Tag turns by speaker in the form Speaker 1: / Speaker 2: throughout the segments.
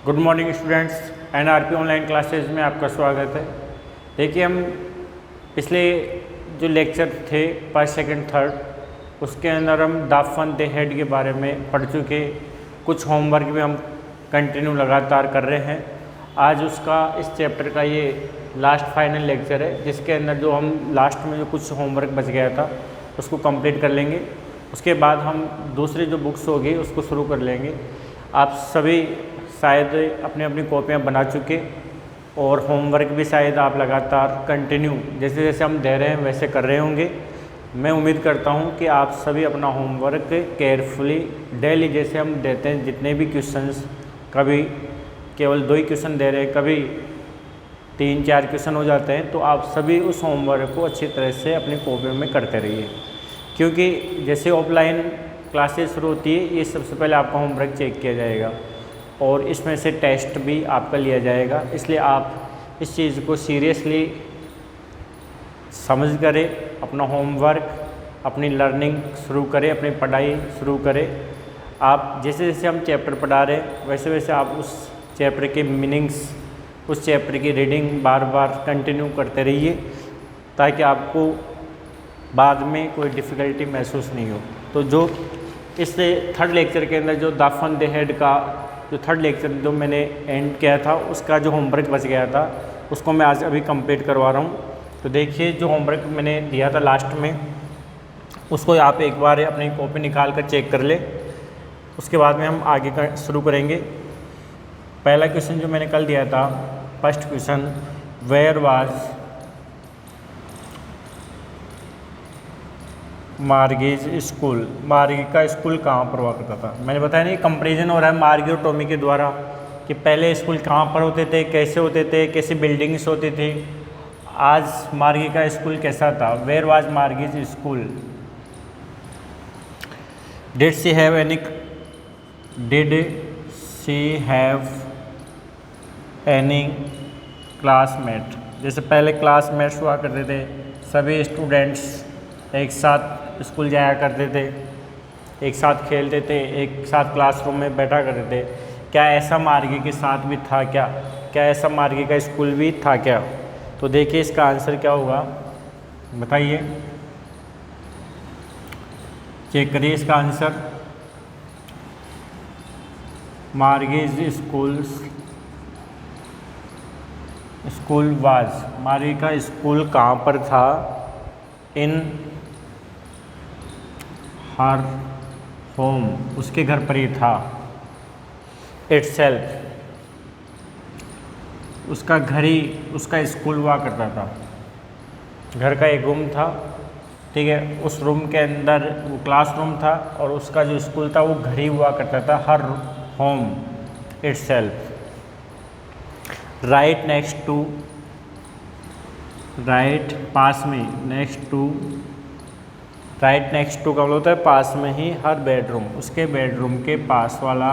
Speaker 1: Good morning students, NRP online classes में आपका स्वागत है। देखिए, हम पिछले जो लेक्चर थे फर्स्ट सेकंड थर्ड, उसके अंदर हम द फन दे हैड के बारे में पढ़ चुके। कुछ होमवर्क भी हम कंटिन्यू लगातार कर रहे हैं। आज उसका इस चैप्टर का ये लास्ट फाइनल लेक्चर है, जिसके अंदर जो हम लास्ट में जो कुछ होमवर्क बच गया था उसको कंप्लीट कर लेंगे। उसके बाद हम दूसरी जो बुक्स होगी उसको शुरू कर लेंगे। आप सभी शायद अपनी अपनी कॉपियाँ बना चुके और होमवर्क भी शायद आप लगातार कंटिन्यू जैसे जैसे हम दे रहे हैं वैसे कर रहे होंगे। मैं उम्मीद करता हूं कि आप सभी अपना होमवर्क केयरफुली डेली जैसे हम देते हैं, जितने भी क्वेश्चंस, कभी केवल 2 ही क्वेश्चन दे रहे हैं, कभी 3-4 क्वेश्चन हो जाते हैं, तो आप सभी उस होमवर्क को अच्छी तरह से अपनी कॉपियों में करते रहिए। क्योंकि जैसे ऑफलाइन क्लासेस शुरू होती है, ये सबसे पहले आपका होमवर्क चेक किया जाएगा और इसमें से टेस्ट भी आपका लिया जाएगा। इसलिए आप इस चीज़ को सीरियसली समझ करें, अपना होमवर्क, अपनी लर्निंग शुरू करें, अपनी पढ़ाई शुरू करें। आप जैसे जैसे हम चैप्टर पढ़ा रहे हैं वैसे वैसे आप उस चैप्टर के मीनिंग्स, उस चैप्टर की रीडिंग बार बार कंटिन्यू करते रहिए, ताकि आपको बाद में कोई डिफ़िकल्टी महसूस नहीं हो। तो जो इस थर्ड लेक्चर के अंदर जो द फन दे हैड का जो थर्ड लेक्चर जो मैंने एंड किया था, उसका जो होमवर्क बच गया था उसको मैं आज अभी कंप्लीट करवा रहा हूँ। तो देखिए, जो होमवर्क मैंने दिया था लास्ट में, उसको आप एक बार अपनी कॉपी निकाल कर चेक कर ले। उसके बाद में हम आगे का शुरू करेंगे। पहला क्वेश्चन जो मैंने कल दिया था, first question, where was Margie's school. Margie का स्कूल कहाँ पर हुआ करता था? मैंने बताया नहीं, कंपैरिजन हो रहा है मार्गी और टॉमी के द्वारा कि पहले स्कूल कहाँ पर होते थे, कैसे होते थे, कैसी बिल्डिंग्स होती थी। आज मार्गी का स्कूल कैसा था? Where was Margie's school? Did she have any classmate? जैसे पहले क्लासमेट्स हुआ करते थे, सभी स्टूडेंट्स एक साथ स्कूल जाया करते थे, एक साथ खेलते थे, एक साथ क्लासरूम में बैठा करते थे। क्या ऐसा मार्गी के साथ भी था क्या? क्या ऐसा मार्गी का स्कूल भी था क्या? तो देखिए इसका आंसर क्या होगा, बताइए, चेक करिए इसका आंसर। मार्गीज स्कूल वाज, मार्गी का स्कूल कहाँ पर था? इन हर होम, उसके घर पर ही था। इटसेल्फ, उसका घर ही उसका स्कूल हुआ करता था। घर का एक रूम था, ठीक है, उस रूम के अंदर वो क्लासरूम था और उसका जो स्कूल था वो घर ही हुआ करता था। Her home itself. Right next to, right पास में, next to, right next to का मतलब होता है पास में ही। हर बेडरूम, उसके बेडरूम के पास वाला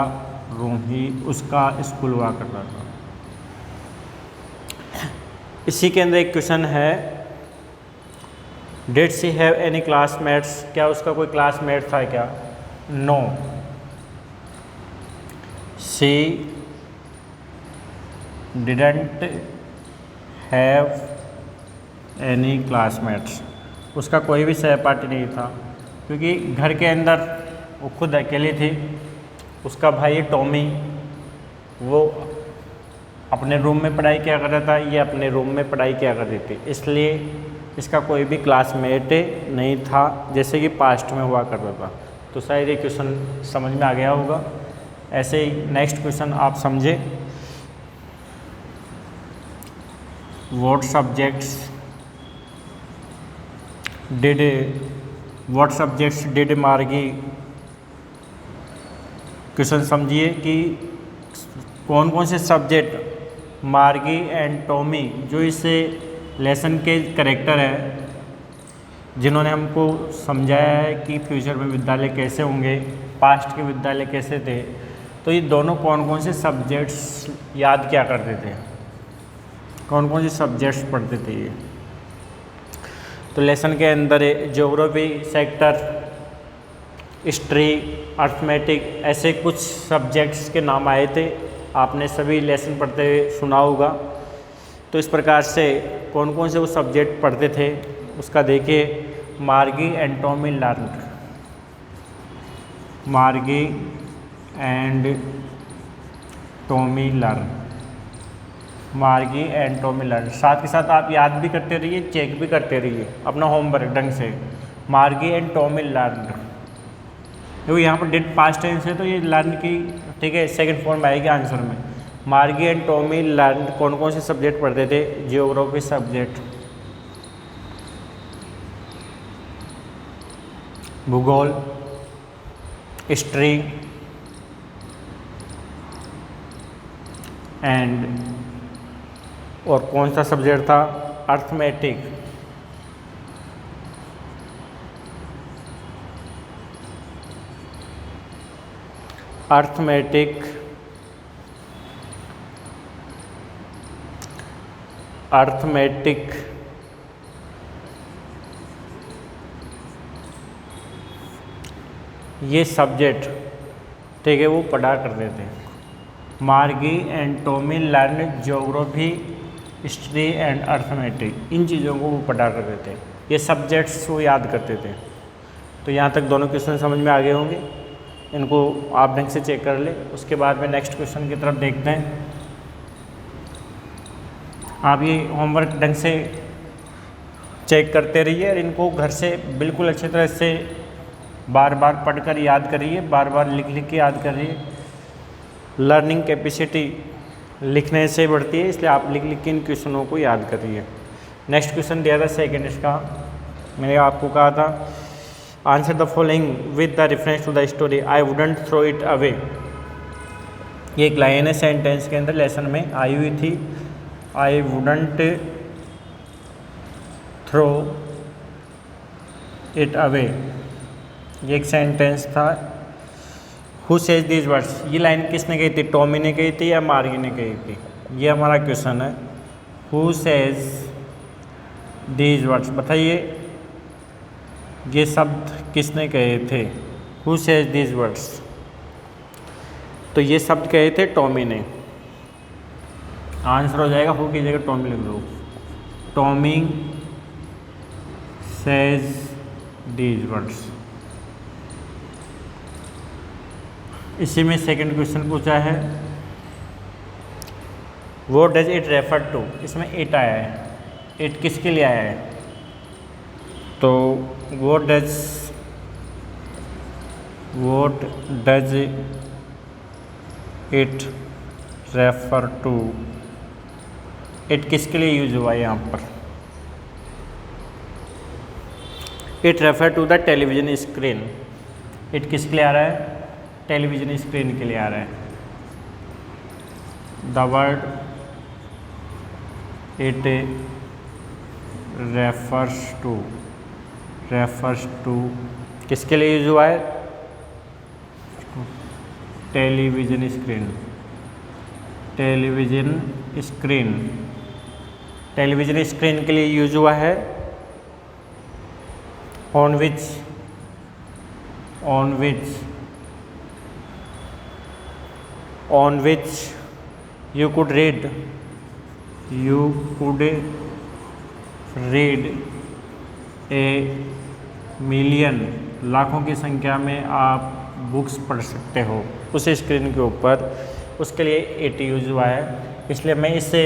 Speaker 1: रूम ही उसका स्कूल हुआ करता था। इसी के अंदर एक क्वेश्चन है, did she have any classmates? क्या उसका कोई क्लासमेट था क्या? No, she didn't have any classmates. उसका कोई भी सहपाठी नहीं था, क्योंकि घर के अंदर वो खुद अकेली थी। उसका भाई टॉमी वो अपने रूम में पढ़ाई किया करता था, ये अपने रूम में पढ़ाई किया करती थी, इसलिए इसका कोई भी क्लासमेट नहीं था, जैसे कि पास्ट में हुआ करता था। तो शायद ये क्वेश्चन समझ में आ गया होगा। ऐसे ही नेक्स्ट क्वेश्चन आप समझे। व्हाट सब्जेक्ट्स डिड मार्गी? क्वेश्चन समझिए कि कौन कौन से सब्जेक्ट मार्गी एंड टॉमी, जो इस लेसन के करेक्टर हैं, जिन्होंने हमको समझाया है कि फ्यूचर में विद्यालय कैसे होंगे, पास्ट के विद्यालय कैसे थे, तो ये दोनों कौन कौन से सब्जेक्ट्स याद क्या करते थे, कौन कौन से सब्जेक्ट्स पढ़ते थे ये। तो लेसन के अंदर ज्योग्राफी, सेक्टर, हिस्ट्री, अर्थमेटिक, ऐसे कुछ सब्जेक्ट्स के नाम आए थे आपने सभी लेसन पढ़ते हुए सुना होगा। तो इस प्रकार से कौन कौन से वो सब्जेक्ट पढ़ते थे उसका देखिए। मार्गी एंड टॉमी लर्न, मार्गी एंड टॉमी लर्न, मार्गी एंड टॉमी लर्न। साथ के साथ आप याद भी करते रहिए, चेक भी करते रहिए अपना होमवर्क ढंग से। मार्गी एंड टॉमी लर्न, क्योंकि यहाँ पर डिड पास्ट टेंस है तो ये लर्न की ठीक है सेकंड फॉर्म आएगी आंसर में। मार्गी एंड टॉमी लर्न कौन कौन से सब्जेक्ट पढ़ते थे? जियोग्राफी सब्जेक्ट, भूगोल, हिस्ट्री एंड और कौन सा सब्जेक्ट था? अर्थमेटिक, अर्थमेटिक, अर्थमेटिक, ये सब्जेक्ट ठीक है वो पढ़ा करते थे। Margie and Tommy learn geography, history and arithmetic, इन चीज़ों को वो पढ़ा करते थे। ये सब्जेक्ट्स वो याद करते थे। तो यहाँ तक दोनों क्वेश्चन समझ में आ गए होंगे, इनको आप ढंग से चेक कर ले। उसके बाद में नेक्स्ट क्वेश्चन की तरफ देखते हैं। आप ये होमवर्क ढंग से चेक करते रहिए और इनको घर से बिल्कुल अच्छी तरह से बार बार पढ़कर याद करिए, बार बार लिख लिख के याद करिए। लर्निंग कैपेसिटी लिखने से बढ़ती है, इसलिए आप लिख लिख के इन क्वेश्चनों को याद करिए। नेक्स्ट क्वेश्चन दिया था सेकेंड इसका, मैंने आपको कहा था answer the following with the reference to the story, I wouldn't throw it away. ये एक लाइन है सेंटेंस के अंदर, लेसन में आई हुई थी। I wouldn't throw it away, ये एक सेंटेंस था। हु सेज दीज वर्ड्स, ये लाइन किसने कही थी? टॉमी ने कही थी या मार्गी ने कही थी? ये हमारा क्वेश्चन है। हु सेज दीज वर्ड्स, बताइए ये शब्द किसने कहे थे? हु सेज दीज वर्ड्स, तो ये शब्द कहे थे टॉमी ने। आंसर हो जाएगा हु की जगह टॉमी लिख दो। Tommy says these words. इसी में सेकंड क्वेश्चन पूछा है what does it refer to, इसमें इट आया है, इट किसके लिए आया है? तो what does it refer to, it किसके लिए यूज हुआ है यहाँ पर? It refer to the television screen. It किसके लिए आ रहा है? टेलीविजन स्क्रीन के लिए आ रहा है। The word it refers to किसके लिए यूज हुआ है? Television screen. टेलीविजन स्क्रीन के लिए यूज हुआ है। On which you could read a million, लाखों की संख्या में आप बुक्स पढ़ सकते हो उस स्क्रीन के ऊपर। उसके लिए इट यूज हुआ है, इसलिए मैं इसे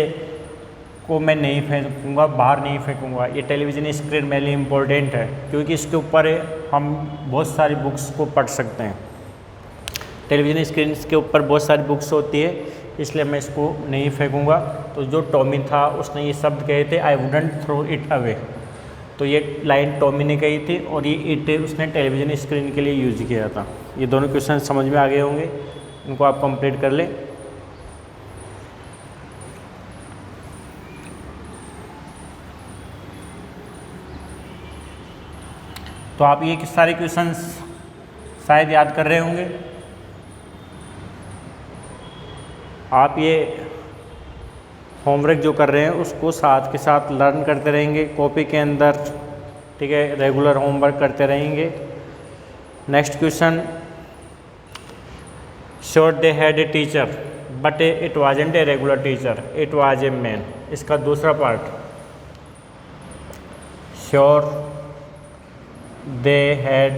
Speaker 1: को मैं नहीं फेंकूँगा, बाहर नहीं फेंकूँगा। ये टेलीविज़न स्क्रीन मेरे लिए इम्पोर्टेंट है क्योंकि इसके ऊपर हम बहुत सारी बुक्स को पढ़ सकते हैं। टेलीविज़न स्क्रीन के ऊपर बहुत सारी बुक्स होती है, इसलिए मैं इसको नहीं फेंकूँगा। तो जो टॉमी था उसने ये शब्द कहे थे I wouldn't throw it away, तो ये लाइन टॉमी ने कही थी और ये इट उसने टेलीविज़न स्क्रीन के लिए यूज किया था। ये दोनों क्वेश्चन समझ में आ गए होंगे, इनको आप कंप्लीट कर लें। तो आप ये सारे क्वेश्चंस शायद याद कर रहे होंगे। आप ये होमवर्क जो कर रहे हैं उसको साथ के साथ लर्न करते रहेंगे कॉपी के अंदर, ठीक है, रेगुलर होमवर्क करते रहेंगे। Next question, sure they had a teacher, but it wasn't a regular teacher, it was a man. इसका दूसरा part, sure they had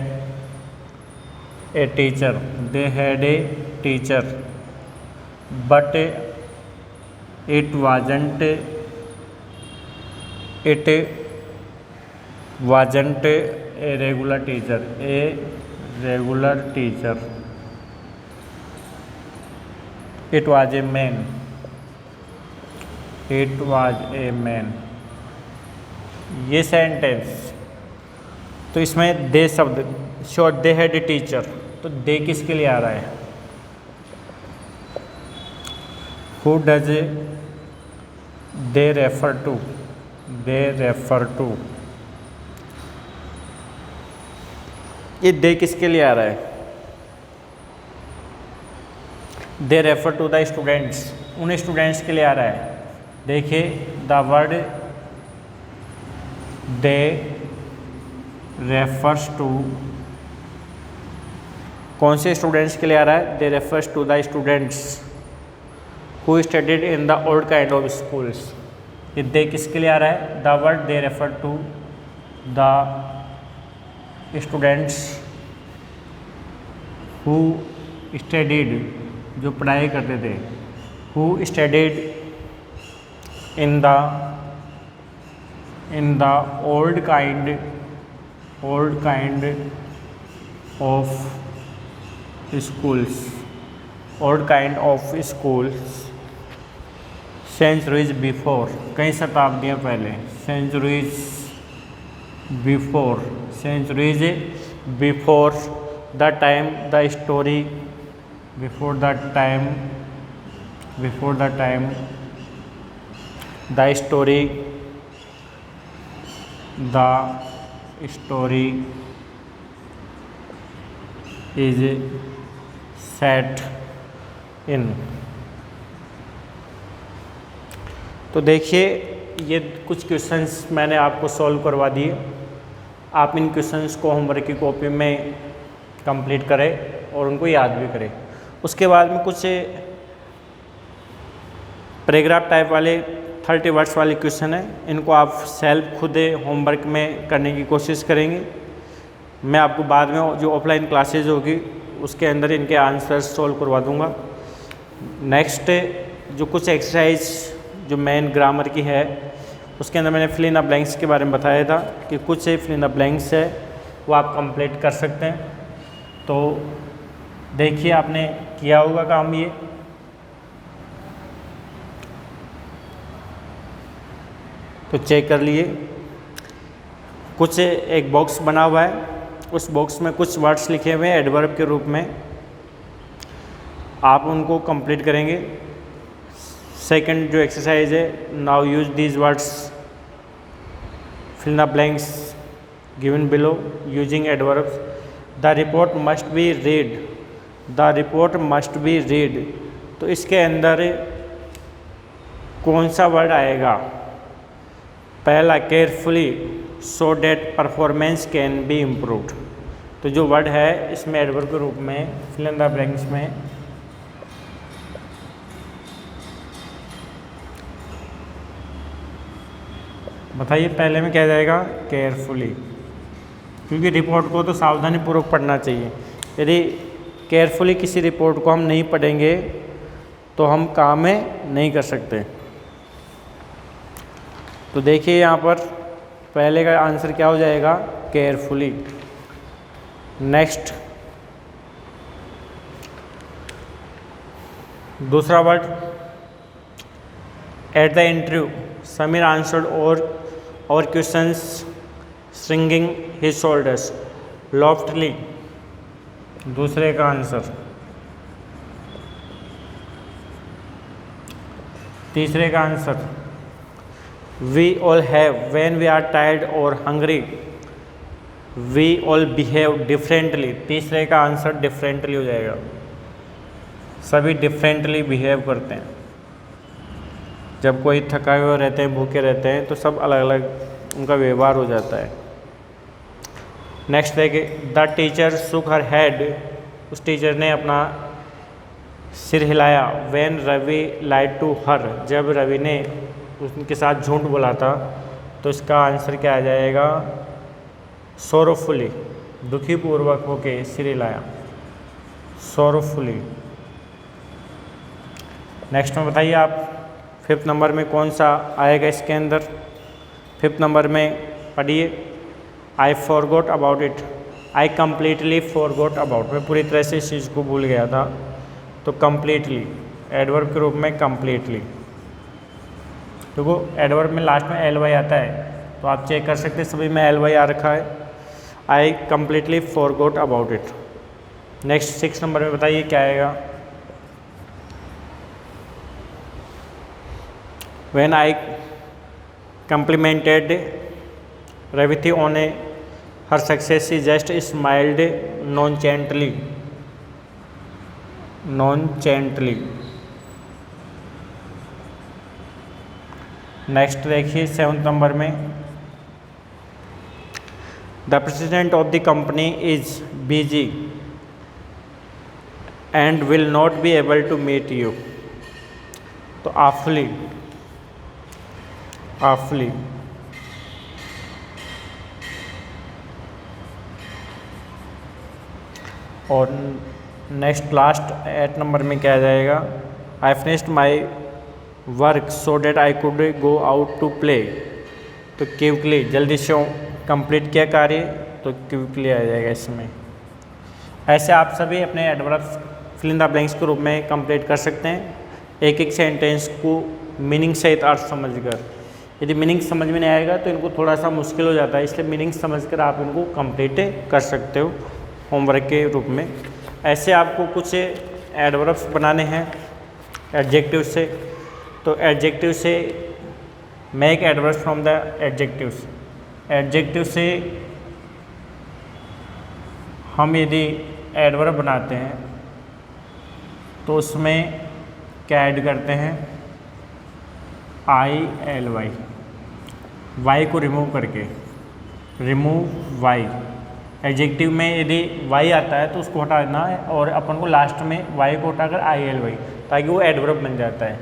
Speaker 1: a teacher, they had a teacher but it wasn't a regular teacher, a regular teacher, it was a man, it was a man. ये sentence, तो इसमें दे शब्द, sure they had a teacher, तो दे किसके लिए आ रहा है? Who does they refer to, they refer to, ये दे किसके लिए आ रहा है? They refer to the students, उन स्टूडेंट्स के लिए आ रहा है। देखिए the word they refers to कौन से स्टूडेंट्स के लिए आ रहा है? They refers to the students who studied in the old kind of schools. ये दे किसके लिए आ रहा है? The word they refer to the students who studied, जो पढ़ाई करते थे, who studied in the old kind of schools, old kind of schools centuries before, कई शताब्दियाँ पहले, centuries before the time the story, before the time the story is set in। तो देखिए ये कुछ क्वेश्चंस मैंने आपको सॉल्व करवा दिए। आप इन क्वेश्चंस को होमवर्क की कॉपी में कंप्लीट करें और उनको याद भी करें। उसके बाद में कुछ पैराग्राफ टाइप वाले 30 वर्ड्स वाले क्वेश्चन हैं, इनको आप सेल्फ खुद होमवर्क में करने की कोशिश करेंगे। मैं आपको बाद में जो ऑफलाइन क्लासेज होगी उसके अंदर इनके आंसर्स सॉल्व करवा दूंगा। नेक्स्ट जो कुछ एक्सरसाइज जो मेन ग्रामर की है उसके अंदर मैंने फिल इन द ब्लैंक्स के बारे में बताया था कि कुछ फिल इन द ब्लैंक्स है वो आप कंप्लीट कर सकते हैं। तो देखिए आपने किया होगा काम ये। तो चेक कर लिए। कुछ एक बॉक्स बना हुआ है, उस बॉक्स में कुछ वर्ड्स लिखे हुए हैं एडवर्ब के रूप में, आप उनको कंप्लीट करेंगे। सेकंड जो एक्सरसाइज है, now use these words fill the blanks given below using adverbs. The report must be read, the report must be read, तो इसके अंदर कौन सा वर्ड आएगा? पहला carefully, so that performance can be improved. तो जो वर्ड है इसमें एडवर्ब के रूप में फिल इन द ब्लैंक्स में बताइए पहले में क्या जाएगा? केयरफुली, क्योंकि रिपोर्ट को तो सावधानी पूर्वक पढ़ना चाहिए। यदि केयरफुली किसी रिपोर्ट को हम नहीं पढ़ेंगे तो हम काम में नहीं कर सकते। तो देखिए यहाँ पर पहले का आंसर क्या हो जाएगा? केयरफुली। नेक्स्ट दूसरा word, at the interview Sameer answered और questions stringing his shoulders loftily. दूसरे का आंसर। तीसरे का answer, we all have when we are tired और hungry, we all behave differently. तीसरे का आंसर डिफरेंटली हो जाएगा। सभी डिफरेंटली बिहेव करते हैं। जब कोई थकाए हुए रहते हैं, भूखे रहते हैं, तो सब अलग अलग उनका व्यवहार हो जाता है। नेक्स्ट देखिए, the teacher shook her head, उस टीचर ने अपना सिर हिलाया। When Ravi lied to her, जब रवि ने उनके साथ झूठ बोला था, तो इसका आंसर क्या आ जाएगा? सोरोफुली, दुखी पूर्वक होके सिर हिलाया, सोरोफुली। नेक्स्ट में बताइए आप 5th नंबर में कौन सा आएगा इसके अंदर? 5th नंबर में पढ़िए, I forgot about it, I completely forgot about, मैं पूरी तरह से इस चीज़ को भूल गया था। तो कम्प्लीटली एडवर्ब के रूप में कम्प्लीटली, तो वो एडवर्ब में लास्ट में एल वाई आता है, तो आप चेक कर सकते हैं सभी में एल वाई आ रखा है। I completely forgot about it. Next 6 number में बताइए क्या आएगा? When I complimented Revathi on a her success she just smiled nonchalantly, nonchalantly. Next देखिए 7th नंबर में, the president of the company is busy and will not be able to meet you, तो awfully, awfully। और next last 8 number में क्या आ जाएगा? I finished my work so that I could go out to play, तो quickly, जल्दी से complete किया कार्य, तो क्विकली आ जाएगा इसमें। ऐसे आप सभी अपने adverbs fill in the blanks के रूप में कंप्लीट कर सकते हैं, एक एक सेंटेंस को मीनिंग सहित अर्थ समझकर। यदि मीनिंग समझ में नहीं आएगा तो इनको थोड़ा सा मुश्किल हो जाता है, इसलिए मीनिंग समझकर आप इनको कंप्लीट कर सकते हो होमवर्क के रूप में। ऐसे आपको कुछ एडवर्ब्स बनाने हैं एडजेक्टिव से, तो एडजेक्टिव से make adverbs from the adjectives. Adjective से हम यदि एडवर्ब बनाते हैं तो उसमें क्या ऐड करते हैं? आई एल वाई, वाई को रिमूव करके, रिमूव वाई। एडजेक्टिव में यदि वाई आता है तो उसको हटा देना है, और अपन को लास्ट में वाई को हटाकर आई एल वाई, ताकि वो एडवर्ब बन जाता है।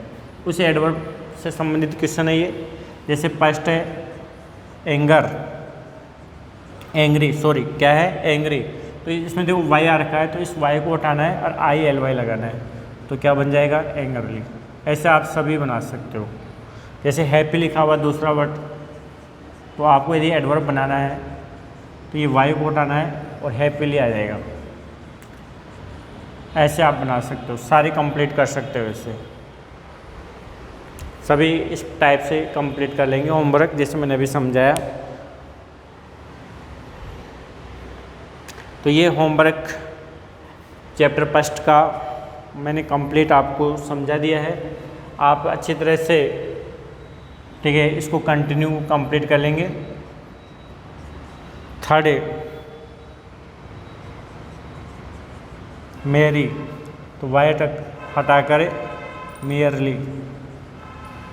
Speaker 1: उस एडवर्ब से संबंधित क्वेश्चन है ये। जैसे फर्स्ट है एंगर, एंग्री, सॉरी क्या है? एंग्री, तो इसमें देखो वाई आ रखा है, तो इस वाई को हटाना है और आई एल वाई लगाना है, तो क्या बन जाएगा? एंगरली। ऐसे आप सभी बना सकते हो। जैसे हैप्पी लिखा हुआ दूसरा वर्ड, तो आपको यदि एडवर्ब बनाना है तो ये वाई को हटाना है और हैप्पीली आ जाएगा। ऐसे आप बना सकते हो, सारे कंप्लीट कर सकते हो। ऐसे सभी इस टाइप से कंप्लीट कर लेंगे होमवर्क, जैसे मैंने अभी समझाया। तो ये होमवर्क चैप्टर फर्स्ट का मैंने कंप्लीट आपको समझा दिया है। आप अच्छी तरह से, ठीक है, इसको कंटिन्यू कंप्लीट कर लेंगे। थर्ड है मेरी, तो वाई तक हटा कर मेयरली।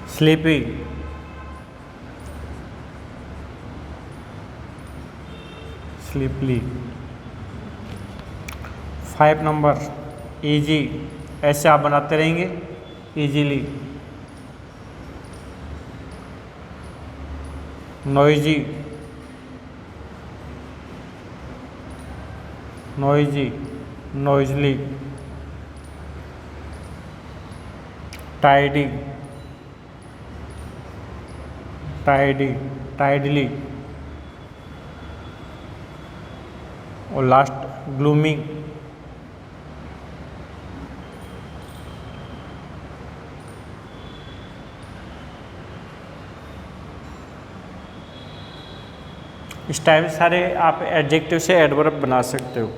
Speaker 1: स्लीपी, स्लीपली। 5 नंबर ईजी, ऐसे आप बनाते रहेंगे easily. Noisy, noisy, Noisli. Tidy, tidy, tidally. और लास्ट ग्लूमी। इस टाइप सारे आप एडजेक्टिव से एडवर्ब बना सकते हो।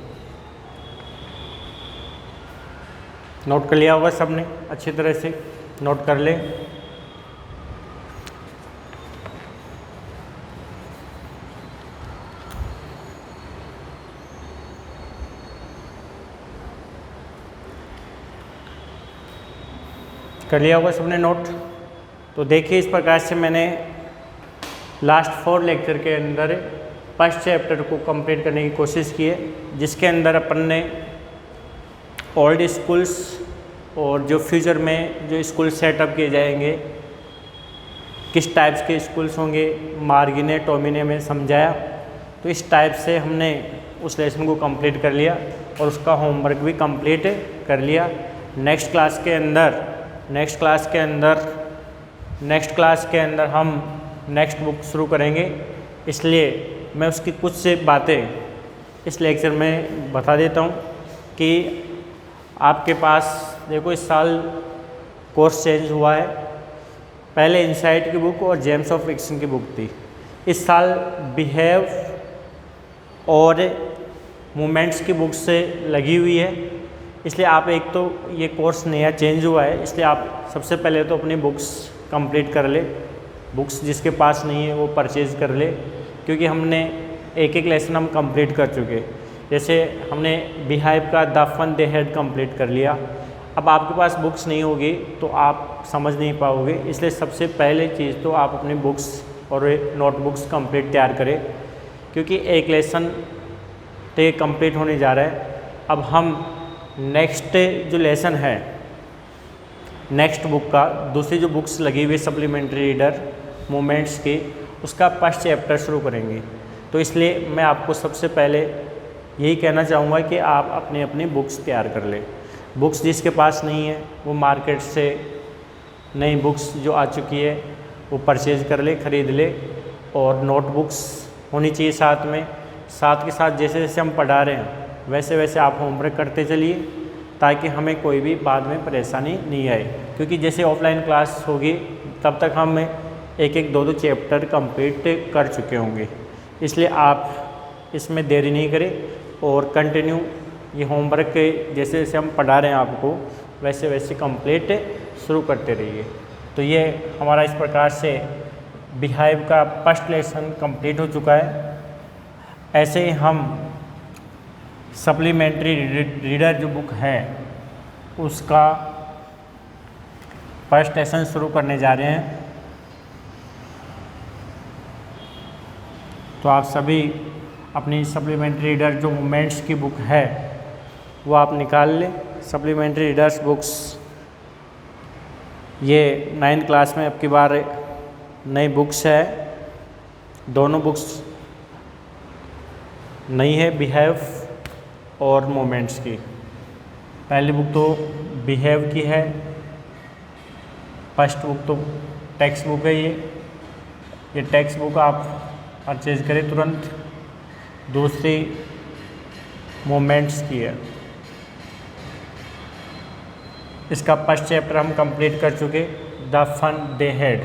Speaker 1: नोट कर लिया होगा सबने, अच्छी तरह से नोट कर ले। कर लिया होगा सबने नोट। तो देखिए, इस प्रकार से मैंने लास्ट 4 लेक्चर के अंदर फर्स्ट चैप्टर को कंप्लीट करने की कोशिश की है, जिसके अंदर अपन ने ओल्ड स्कूल्स और जो फ्यूचर में जो स्कूल सेटअप किए जाएंगे, किस टाइप्स के स्कूल्स होंगे, मार्गी ने टॉमी ने हमें समझाया। तो इस टाइप से हमने उस लेसन को कंप्लीट कर लिया और उसका होमवर्क भी कंप्लीट कर लिया। नेक्स्ट क्लास के अंदर हम नेक्स्ट बुक शुरू करेंगे, इसलिए मैं उसकी कुछ से बातें इस लेक्चर में बता देता हूँ कि आपके पास देखो इस साल कोर्स चेंज हुआ है। पहले इनसाइट की बुक और जेम्स ऑफ फिक्शन की बुक थी। इस साल बिहेव और मूवमेंट्स की बुक से लगी हुई है, इसलिए आप एक तो ये कोर्स नया चेंज हुआ है, इसलिए आप सबसे पहले तो अपनी बुक्स कंप्लीट कर ले। बुक्स जिसके पास नहीं है वो परचेज़ कर ले, क्योंकि हमने एक एक लेसन हम कंप्लीट कर चुके। जैसे हमने बिहेव का the fun they had complete कर लिया। अब आपके पास बुक्स नहीं होगी तो आप समझ नहीं पाओगे, इसलिए सबसे पहले चीज़ तो आप अपनी बुक्स और नोटबुक्स कंप्लीट तैयार करें, क्योंकि एक लेसन तो ये कंप्लीट होने जा रहा है। अब हम नेक्स्ट जो लेसन है, नेक्स्ट बुक का दूसरी जो बुक्स लगी हुई सप्लीमेंट्री रीडर मूवमेंट्स की, उसका फर्स्ट चैप्टर शुरू करेंगे। तो इसलिए मैं आपको सबसे पहले यही कहना चाहूँगा कि आप अपनी अपनी बुक्स तैयार कर लें। बुक्स जिसके पास नहीं है वो मार्केट से नई बुक्स जो आ चुकी है वो परचेज़ कर ले, ख़रीद ले। और नोटबुक्स होनी चाहिए साथ में। साथ के साथ जैसे जैसे हम पढ़ा रहे हैं वैसे वैसे आप होमवर्क करते चलिए, ताकि हमें कोई भी बाद में परेशानी नहीं आए। क्योंकि जैसे ऑफलाइन क्लास होगी तब तक हम एक एक दो दो चैप्टर कंप्लीट कर चुके होंगे, इसलिए आप इसमें देरी नहीं करें और कंटिन्यू ये होमवर्क जैसे जैसे हम पढ़ा रहे हैं आपको वैसे वैसे कंप्लीट शुरू करते रहिए। तो ये हमारा इस प्रकार से बिहेव का फर्स्ट लेसन कंप्लीट हो चुका है। ऐसे ही हम सप्लीमेंट्री रीडर जो बुक है उसका फर्स्ट लेसन शुरू करने जा रहे हैं। तो आप सभी अपनी सप्लीमेंट्री रीडर जो मूवमेंट्स की बुक है वो आप निकाल लें। सप्लीमेंट्री रीडर्स बुक्स ये 9th क्लास में अब की बार नई बुक्स है। दोनों बुक्स नई है, बिहेव और मोमेंट्स की। पहली बुक तो बिहेव की है, फर्स्ट बुक तो टेक्स्ट बुक है। ये टेक्स्ट बुक आप परचेज करें तुरंत। दूसरी मोमेंट्स की है, इसका फर्स्ट चैप्टर हम कंप्लीट कर चुके, द फन दे हैड।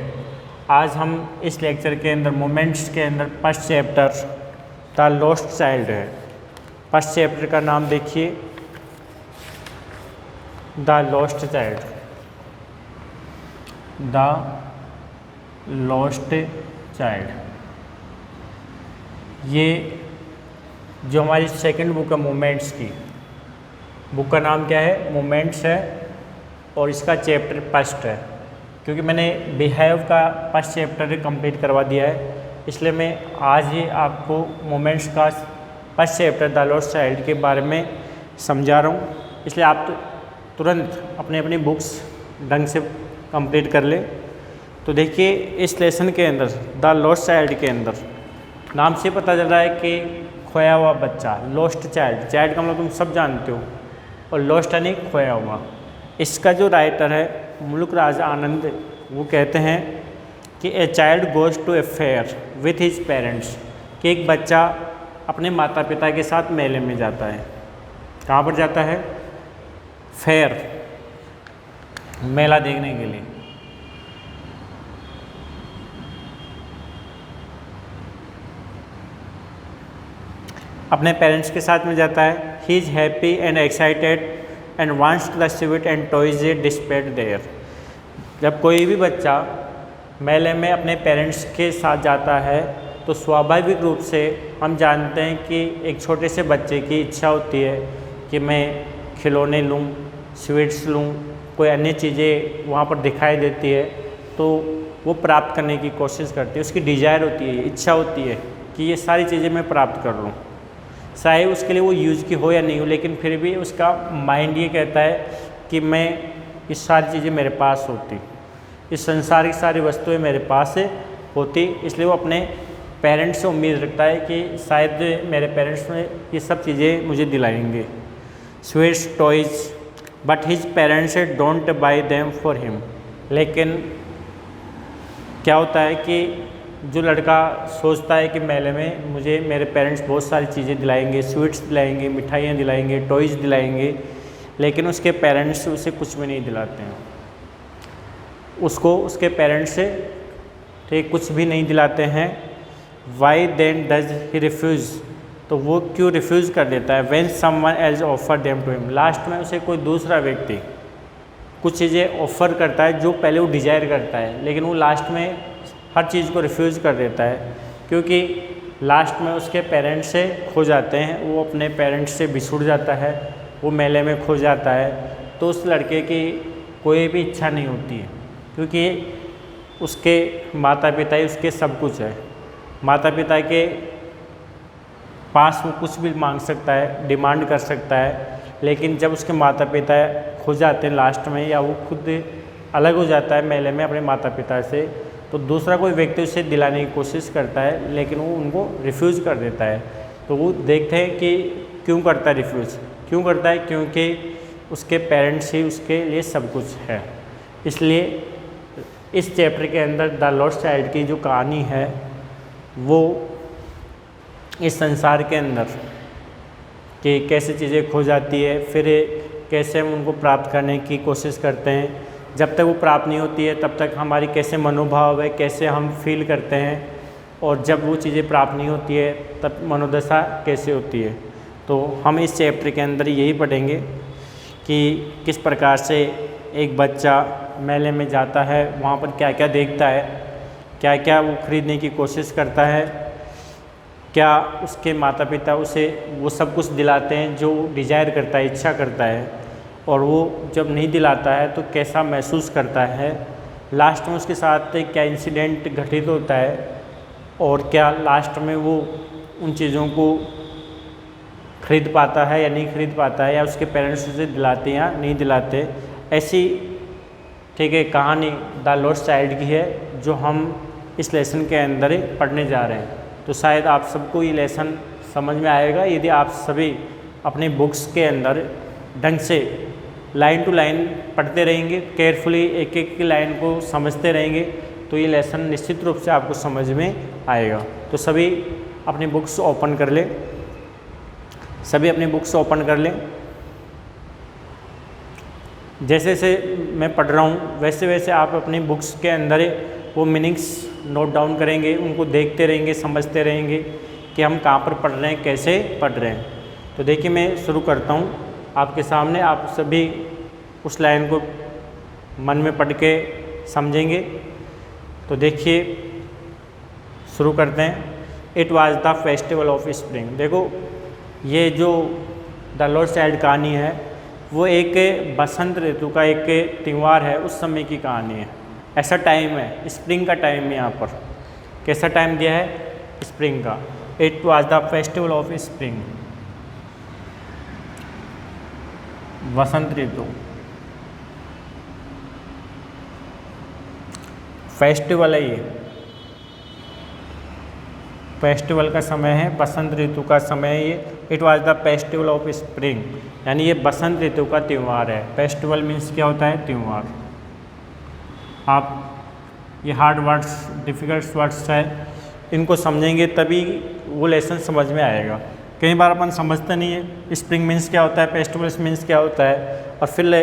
Speaker 1: आज हम इस लेक्चर के अंदर मोमेंट्स के अंदर first chapter the lost child है। फर्स्ट चैप्टर का नाम देखिए, the lost child. The lost child ये जो हमारी सेकंड बुक है मोमेंट्स की, बुक का नाम क्या है? मोमेंट्स है और इसका चैप्टर फर्स्ट है। क्योंकि मैंने बिहेव का फर्स्ट चैप्टर कंप्लीट करवा दिया है, इसलिए मैं आज ही आपको मोमेंट्स का first chapter the lost child के बारे में समझा रहा हूँ। इसलिए आप तुरंत अपनी अपनी बुक्स ढंग से कंप्लीट कर ले। तो देखिए इस लेसन के अंदर द लॉस्ट चाइल्ड के अंदर नाम से पता चल रहा है कि खोया हुआ बच्चा, लॉस्ट चाइल्ड। चाइल्ड का मतलब तुम सब जानते हो, और लॉस्ट यानी खोया हुआ। इसका जो राइटर है मुल्क राज आनंद, वो कहते हैं कि a child goes to a fair with his parents, कि एक बच्चा अपने माता पिता के साथ मेले में जाता है। कहाँ पर जाता है? फेयर, मेला देखने के लिए। अपने पेरेंट्स के साथ में जाता है। He is happy and excited and wants the sweet and toys displayed there. जब कोई भी बच्चा मेले में अपने पेरेंट्स के साथ जाता है तो स्वाभाविक रूप से हम जानते हैं कि एक छोटे से बच्चे की इच्छा होती है कि मैं खिलौने लूँ, स्वीट्स लूँ, कोई अन्य चीज़ें वहाँ पर दिखाई देती है तो वो प्राप्त करने की कोशिश करती है। उसकी डिज़ायर होती है, इच्छा होती है कि ये सारी चीज़ें मैं प्राप्त कर लूँ। चाहे उसके लिए वो यूज़ की हो या नहीं हो, लेकिन फिर भी उसका माइंड ये कहता है कि मैं ये सारी चीज़ें मेरे पास होती, इस संसार की सारी वस्तुएं मेरे पास होती, इसलिए वो अपने पेरेंट्स से उम्मीद रखता है कि शायद मेरे पेरेंट्स में ये सब चीज़ें मुझे दिलाएंगे। Sweets toys but his parents don't buy them for him. लेकिन क्या होता है कि जो लड़का सोचता है कि मेले में मुझे मेरे पेरेंट्स बहुत सारी चीज़ें दिलाएंगे, स्वीट्स दिलाएंगे, मिठाइयाँ दिलाएंगे, टॉयज़ दिलाएंगे, लेकिन उसके पेरेंट्स उसे कुछ भी नहीं दिलाते हैं। उसको उसके पेरेंट्स से ठीक कुछ भी नहीं दिलाते हैं। Why then does he refuse, तो वो क्यों रिफ्यूज़ कर देता है। When someone else offer them to him, last में उसे कोई दूसरा व्यक्ति कुछ चीज़ें ऑफ़र करता है जो पहले वो डिज़ायर करता है, लेकिन वो लास्ट में हर चीज़ को रिफ्यूज़ कर देता है, क्योंकि लास्ट में उसके पेरेंट्स से खो जाते हैं, वो अपने पेरेंट्स से बिछुड़ जाता है, वो मेले में खो जाता है। तो उस लड़के की कोई भी इच्छा नहीं होती है, क्योंकि उसके माता पिता ही उसके सब कुछ है। माता पिता के पास वो कुछ भी मांग सकता है, डिमांड कर सकता है, लेकिन जब उसके माता पिता खो जाते हैं लास्ट में, या वो खुद अलग हो जाता है मेले में अपने माता पिता से, तो दूसरा कोई व्यक्ति उसे दिलाने की कोशिश करता है, लेकिन वो उनको रिफ्यूज़ कर देता है। तो वो देखते हैं कि क्यों करता है रिफ्यूज़, क्यों करता है, क्योंकि उसके पेरेंट्स ही उसके लिए सब कुछ है। इसलिए इस चैप्टर के अंदर द लॉस्ट चाइल्ड की जो कहानी है वो इस संसार के अंदर कि कैसे चीज़ें खो जाती है, फिर कैसे हम उनको प्राप्त करने की कोशिश करते हैं, जब तक वो प्राप्त नहीं होती है तब तक हमारी कैसे मनोभाव है, कैसे हम फील करते हैं, और जब वो चीज़ें प्राप्त नहीं होती है तब मनोदशा कैसे होती है। तो हम इस चैप्टर के अंदर यही पढ़ेंगे कि किस प्रकार से एक बच्चा मेले में जाता है, वहाँ पर क्या क्या देखता है, क्या क्या वो खरीदने की कोशिश करता है, क्या उसके माता पिता उसे वो सब कुछ दिलाते हैं जो डिज़ायर करता है, इच्छा करता है, और वो जब नहीं दिलाता है तो कैसा महसूस करता है, लास्ट में उसके साथ क्या इंसिडेंट घटित होता है, और क्या लास्ट में वो उन चीज़ों को खरीद पाता है या नहीं खरीद पाता है, या उसके पेरेंट्स उसे दिलाते हैं या नहीं दिलाते। ऐसी ठीक है कहानी द लॉस्ट चाइल्ड की है जो हम इस लेसन के अंदर पढ़ने जा रहे हैं। तो शायद आप सबको ये लेसन समझ में आएगा यदि आप सभी अपने बुक्स के अंदर ढंग से लाइन टू लाइन पढ़ते रहेंगे, केयरफुली एक एक की लाइन को समझते रहेंगे, तो ये लेसन निश्चित रूप से आपको समझ में आएगा। तो सभी अपनी बुक्स ओपन कर लें, सभी अपनी बुक्स ओपन कर लें। जैसे जैसे मैं पढ़ रहा हूँ वैसे वैसे आप अपनी बुक्स के अंदर वो मीनिंग्स नोट डाउन करेंगे, उनको देखते रहेंगे, समझते रहेंगे कि हम कहाँ पर पढ़ रहे हैं, कैसे पढ़ रहे हैं। तो देखिए मैं शुरू करता हूँ आपके सामने, आप सभी उस लाइन को मन में पढ़ के समझेंगे। तो देखिए शुरू करते हैं। It was the festival of spring. देखो ये जो द लॉस्ट चाइल्ड कहानी है वो एक बसंत ऋतु का एक त्यौहार है, उस समय की कहानी है। ऐसा टाइम है, स्प्रिंग का टाइम है। यहाँ पर कैसा टाइम दिया है, स्प्रिंग का। It was the festival of spring, Vasant Ritu. Festival है, ये फेस्टिवल का समय है, बसंत ऋतु का समय है ये। It was the festival of spring, यानी ये बसंत ऋतु का त्यौहार है। फेस्टिवल मीन्स क्या होता है, त्यौहार। आप ये हार्ड वर्ड्स, डिफ़िकल्ट वर्ड्स है, इनको समझेंगे तभी वो लेसन समझ में आएगा। कई बार अपन समझते नहीं है स्प्रिंग मीन्स क्या होता है, फेस्टिवल्स मीन्स क्या होता है, और फिर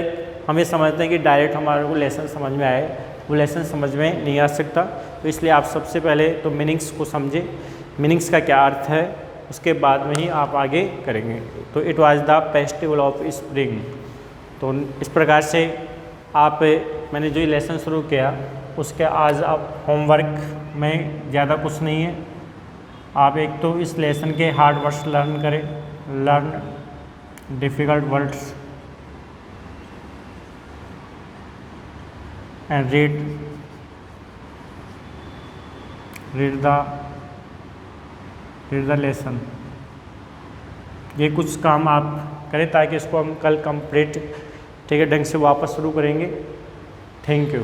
Speaker 1: हम ये समझते हैं कि डायरेक्ट हमारे को लेसन समझ में आए, वो लेसन समझ में नहीं आ सकता। तो इसलिए आप सबसे पहले तो मीनिंग्स को समझें, मीनिंग्स का क्या अर्थ है, उसके बाद में ही आप आगे करेंगे। तो it was the festival of spring. तो इस प्रकार से आप, मैंने जो ये लेसन शुरू किया उसके आज आप होमवर्क में ज़्यादा कुछ नहीं है, आप एक तो इस लेसन के हार्ड वर्ड्स लर्न करें, learn difficult words and read the lesson. ये कुछ काम आप करें ताकि इसको हम कल कंप्लीट ठीक है, ढंग से वापस शुरू करेंगे। Thank you.